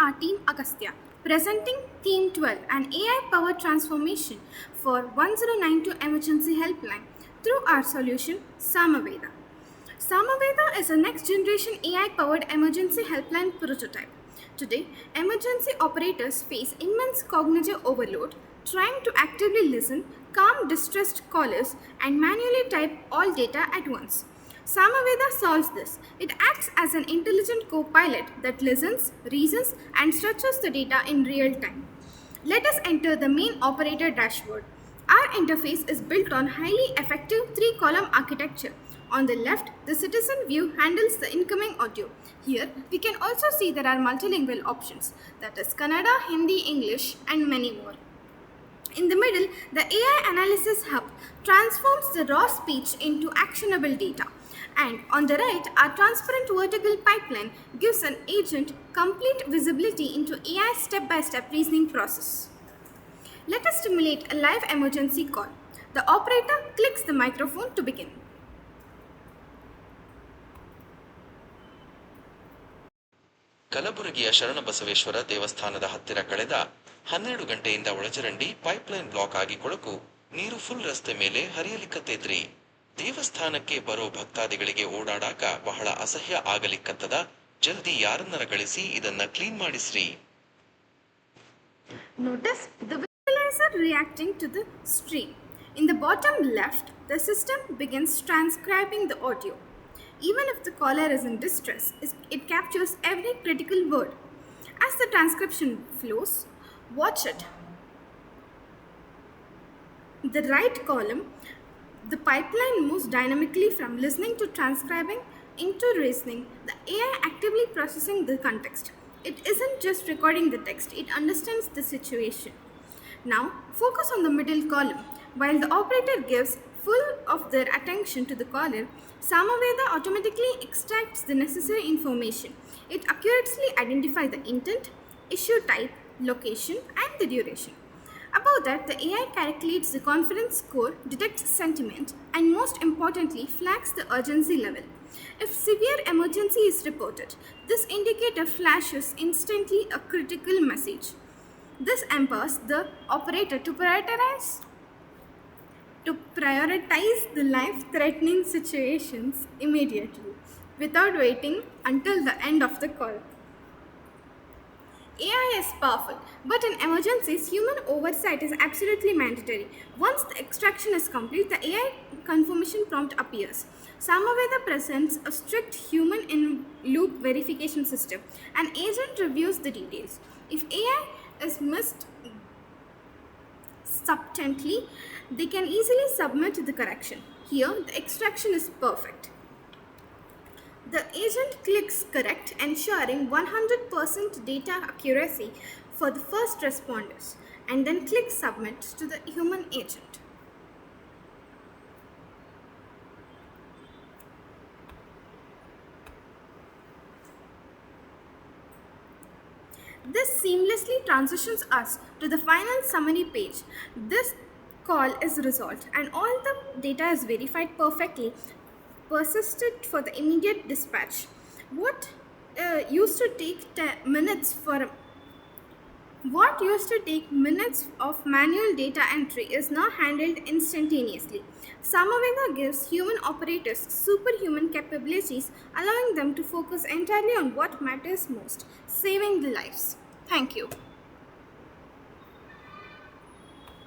our team Agastya, presenting Theme 12, an AI-powered transformation for 1092 Emergency Helpline through our solution Samaveda. Samaveda is a next-generation AI-powered emergency helpline prototype. Today, emergency operators face immense cognitive overload trying to actively listen, calm distressed callers, and manually type all data at once. Samaveda solves this. It acts as an intelligent co-pilot that listens, reasons, and stretches the data in real time. Let us enter the main operator dashboard. Our interface is built on highly effective three-column architecture. On the left, the citizen view handles the incoming audio. Here, we can also see there are multilingual options, that is Kannada, Hindi, English, and many more. In the middle, the AI Analysis Hub transforms the raw speech into actionable data. And on the right, our transparent vertical pipeline gives an agent complete visibility into AI step-by-step reasoning process. Let us simulate a live emergency call. The operator clicks the microphone to begin. ಕಲಬುರಗಿಯ ಶರಣಬಸವೇಶ್ವರ ದೇವಸ್ಥಾನದ ಹತ್ತಿರ ಕಳೆದ 12 ಗಂಟೆಯಿಂದ ಒಳಚರಂಡಿ pipeline block ಆಗಿ ಕೊಳಕು ನೀರು full ರಸ್ತೆ ಮೇಲೆ ಹರಿಯಲಿಕ್ಕತ್ತೈತ್ರಿ. ದೇವಸ್ಥಾನಕ್ಕೆ ಬರೋ ಭಕ್ತಾದಿಗಳಿಗೆ ಓಡಾಡಾಕ ಬಹಳ ಅಸಹ್ಯ ಆಗಲಿಕ್ಕತ್ತದ. ಜಲ್ದಿ ಯಾರನ್ನರ ಗಳಿಸಿ ಇದನ್ನ clean ಮಾಡಿಸ್ರಿ. Notice the visualizer reacting to the stream. In the bottom left, the system begins transcribing the audio. Even if the caller is in distress, it captures every critical word. As the transcription flows, watch it. The right column, the pipeline moves dynamically from listening to transcribing into reasoning, the AI actively processing the context. It isn't just recording the text, it understands the situation. Now, focus on the middle column. While the operator gives full of their attention to the caller, Samaveda automatically extracts the necessary information. It accurately identifies the intent, issue type, location, and the duration. Above that, the AI calculates the confidence score, detects sentiment, and most importantly, flags the urgency level. If severe emergency is reported, this indicator flashes instantly a critical message. This empowers the operator to prioritize the life-threatening situations immediately, without waiting until the end of the call. AI is powerful, but in emergencies, human oversight is absolutely mandatory. Once the extraction is complete, the AI confirmation prompt appears. Samaveda presents a strict human-in-loop verification system. An agent reviews the details. If AI is missed subtly, they can easily submit the correction. Here, the extraction is perfect. The agent clicks correct, ensuring 100% data accuracy for the first responders, and then clicks submit to the human agent. This seamlessly transitions us to the final summary page. This call is resolved and all the data is verified perfectly, persisted for the immediate dispatch. What used to take minutes of manual data entry is now handled instantaneously. Samaveda gives human operators superhuman capabilities, allowing them to focus entirely on what matters most, saving lives. Thank you.